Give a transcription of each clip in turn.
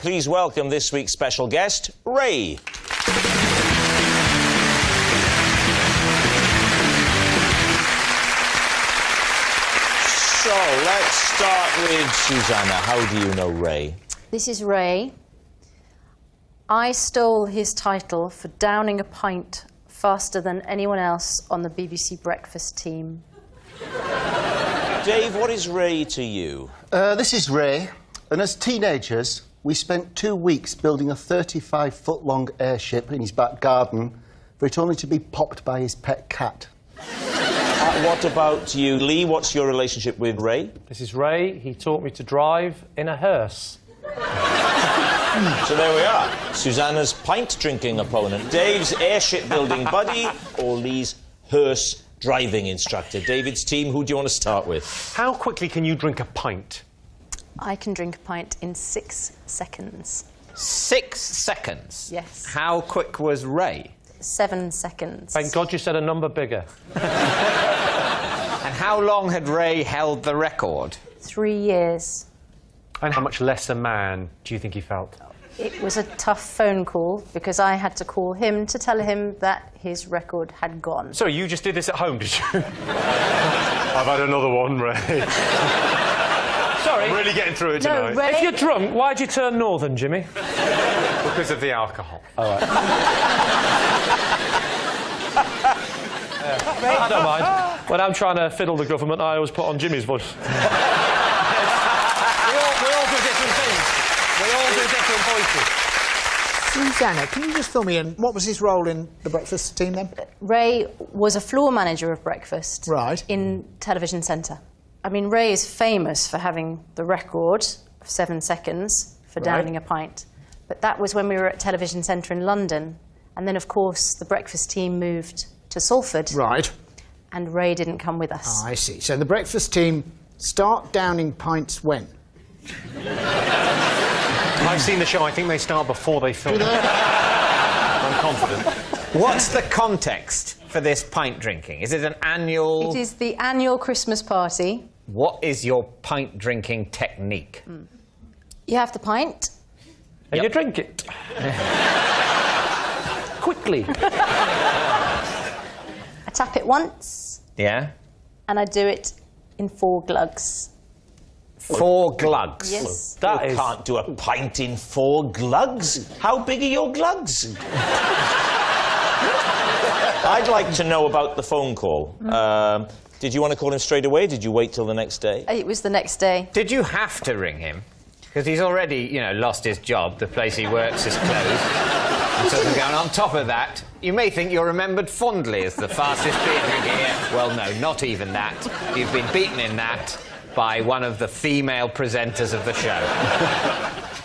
please welcome this week's special guest, Ray. So, let's start with Susanna. How do you know Ray? This is Ray. I stole his title for downing a pint faster than anyone else on the BBC breakfast team. Dave, what is Ray to you? This is Ray, and as teenagers, we spent 2 weeks building a 35-foot-long airship in his back garden for it only to be popped by his pet cat. What about you, Lee? What's your relationship with Ray? This is Ray. He taught me to drive in a hearse. So there we are. Susanna's pint-drinking opponent, Dave's airship-building buddy, or Lee's hearse driving instructor. David's team, who do you want to start with? How quickly can you drink a pint? I can drink a pint in 6 seconds. 6 seconds? Yes. How quick was Ray? 7 seconds. Thank God you said a number bigger. And how long had Ray held the record? 3 years. And how much less a man do you think he felt? It was a tough phone call because I had to call him to tell him that his record had gone. So you just did this at home, did you? I've had another one, Ray. Sorry. I'm really getting through it tonight. No, Ray... If you're drunk, why'd you turn northern, Jimmy? Because of the alcohol. All right. I don't mind. When I'm trying to fiddle the government, I always put on Jimmy's voice. we all do different things. We all do different voices. Susanna, can you just fill me in? What was his role in the breakfast team then? Ray was a floor manager of breakfast. Right. In Television Centre. I mean, Ray is famous for having the record of 7 seconds for downing a pint. But that was when we were at Television Centre in London. And then, of course, the breakfast team moved to Salford. Right. And Ray didn't come with us. I see. So the breakfast team start downing pints when? I've seen the show. I think they start before they film. I'm confident. What's the context for this pint drinking? Is it an annual... It is the annual Christmas party. What is your pint drinking technique? You have the pint. And you drink it. Quickly. I tap it once. Yeah? And I do it in 4 glugs. 4 glugs? Yes. You can't do a pint in 4 glugs. How big are your glugs? I'd like to know about the phone call. Did you want to call him straight away? Did you wait till the next day? It was the next day. Did you have to ring him? Because he's already, you know, lost his job. The place he works is closed. And so going on top of that, you may think you're remembered fondly as the fastest beer drinker here. Well, no, not even that. You've been beaten in that by one of the female presenters of the show.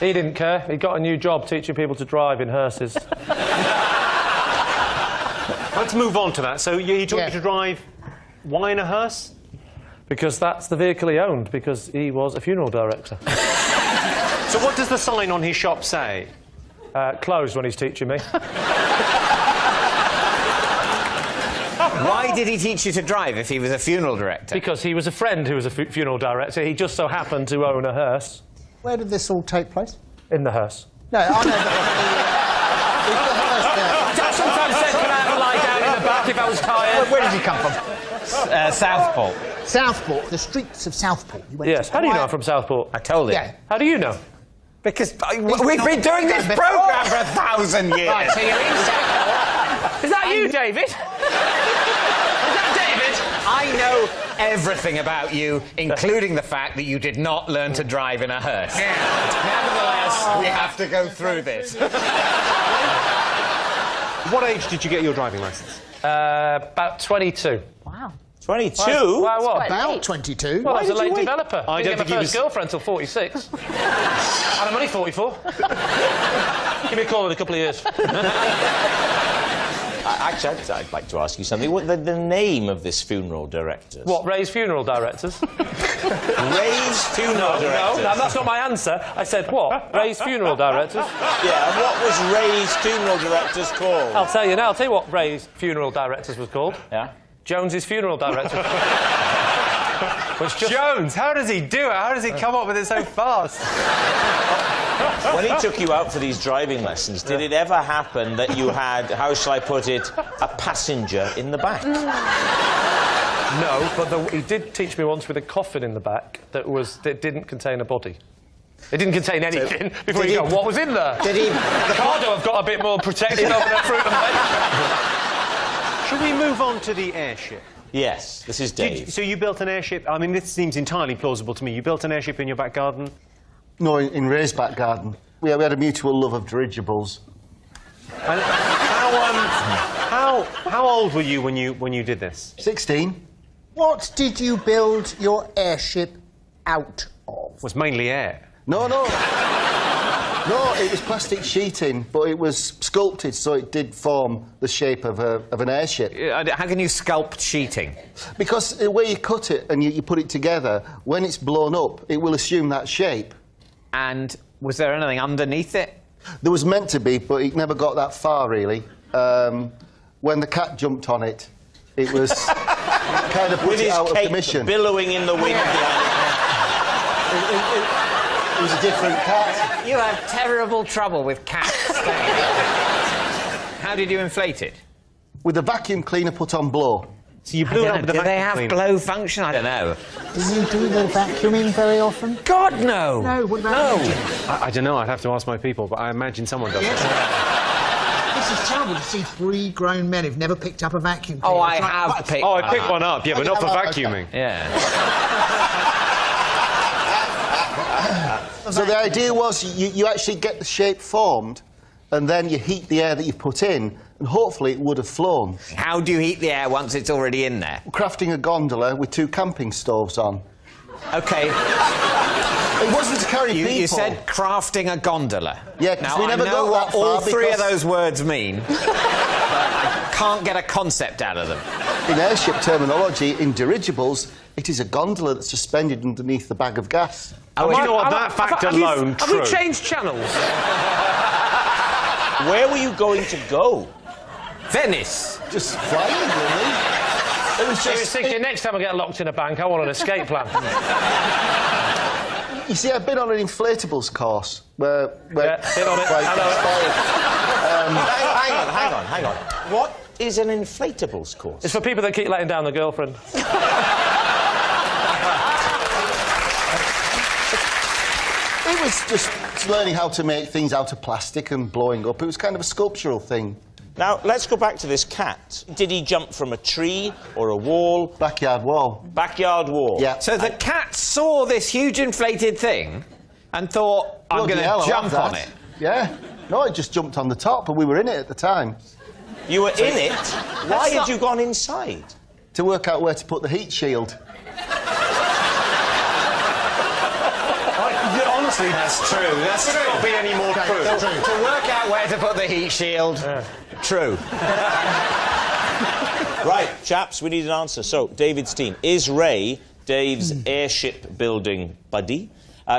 He didn't care. He got a new job teaching people to drive in hearses. Let's move on to that. So he taught you to drive why in a hearse? Because that's the vehicle he owned, because he was a funeral director. So what does the sign on his shop say? Closed when he's teaching me. Why did he teach you to drive if he was a funeral director? Because he was a friend who was a funeral director. He just so happened to own a hearse. Where did this all take place? In the hearse. No, I know that. I sometimes said, can I have a lie down in the back if I was tired? Where did you come from? Southport. Southport, the streets of Southport. You went Yes. to How do you know I'm from Southport? I told him. Yeah. How do you know? Because we've been doing this programme for 1,000 years. Right, so you're in Southport. Is that you, David? Is that David? I know everything about you, including the fact that you did not learn to drive in a hearse. Nevertheless, we have to go through this. What age did you get your driving licence? About 22. Wow. 22? Why what? About 22. Well, I was a did you late wait? developer. I don't didn't get think my he first was- girlfriend until 46. And I'm only 44. Give me a call in a couple of years. Actually, I'd like to ask you something. What the name of this funeral director? What, Ray's funeral directors? Ray's funeral directors? No, that's not my answer. I said, what? Ray's funeral directors? Yeah, and what was Ray's funeral directors called? I'll tell you now. I'll tell you what Ray's funeral directors was called. Yeah? Jones's funeral director. Jones, how does he do it? How does he come up with it so fast? When he took you out for these driving lessons, did it ever happen that you had, how shall I put it, a passenger in the back? No, but he did teach me once with a coffin in the back that didn't contain a body. It didn't contain anything. Before you go, what was in there? Did he? The cardo have got a bit more protected over their fruit and veg. Should we move on to the airship? Yes, this is Dave. So you built an airship. I mean, this seems entirely plausible to me. You built an airship in your back garden? No, in Ray's back garden. We had a mutual love of dirigibles. And how old were you when you did this? 16. What did you build your airship out of? It was mainly air. No. No, it was plastic sheeting, but it was sculpted so it did form the shape of an airship. How can you sculpt sheeting? Because the way you cut it and you put it together, when it's blown up, it will assume that shape. And was there anything underneath it? There was meant to be, but it never got that far, really. When the cat jumped on it, it was kind of put With it his out of cape commission. billowing in the wind behind It was a different cat. You have terrible trouble with cats. How did you inflate it? With a vacuum cleaner put on blow. So you blew it up with a Do they vacuum have cleaner. blow function? I don't know. Do you do the vacuuming very often? God, no! No, what about you, Jim? I don't know. I'd have to ask my people, but I imagine someone does. This is terrible to see 3 grown men who've never picked up a vacuum cleaner. Oh, I It's like, have what? picked Oh, I picked one up, yeah, but not for vacuuming. Yeah. So the idea was you actually get the shape formed, and then you heat the air that you've put in, and hopefully it would have flown. How do you heat the air once it's already in there? Crafting a gondola with 2 camping stoves on. OK, It wasn't to carry people. you said crafting a gondola. Yeah, 'cause now, we never I know got what that far all 3 of because- those words mean, but I can't get a concept out of them. In airship terminology, in dirigibles, it is a gondola that's suspended underneath the bag of gas. Oh, you know what? That fact alone, Have true. we changed channels? Where were you going to go? Venice. Just flying, really. It was I was just... thinking, next time I get locked in a bank, I want an escape plan. You see, I've been on an inflatables course where Yeah, been on it. quite I know it. inspired. Hang on. What is an inflatables course? It's for people that keep letting down the girlfriend. It was just learning how to make things out of plastic and blowing up. It was kind of a sculptural thing. Now, let's go back to this cat. Did he jump from a tree or a wall? Backyard wall. Backyard wall? Yeah. So the cat saw this huge inflated thing and thought, I'm Bloody going hell, to I jump love on that. it. Yeah. No, it just jumped on the top, and we were in it at the time. You were in it? Why had not- you gone inside? To work out where to put the heat shield. Honestly, that's true. That's could not be any more true. To work out where to put the heat shield. True. Right, chaps, we need an answer. So, David's team. Is Ray Dave's airship building buddy,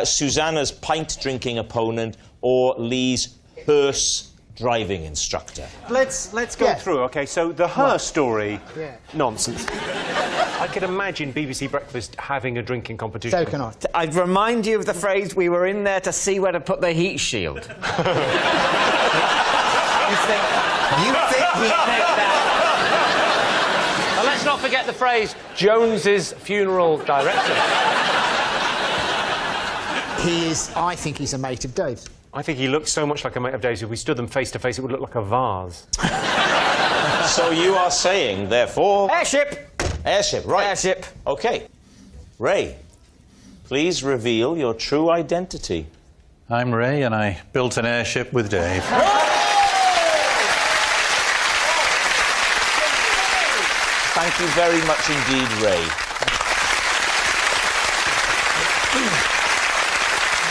Susanna's pint drinking opponent, or Lee's hearse driving instructor? Let's go Yeah. through. Okay, so the hearse story, Yeah. nonsense. I could imagine BBC Breakfast having a drinking competition. So can I. I'd remind you of the phrase, we were in there to see where to put the heat shield. You think he'd make that? And let's not forget the phrase, Jones's funeral director. I think he's a mate of Dave's. I think he looks so much like a mate of Dave's. If we stood them face to face, it would look like a vase. So you are saying, therefore... Airship! Airship, right. Airship. OK. Ray, please reveal your true identity. I'm Ray, and I built an airship with Dave. Thank you very much indeed, Ray.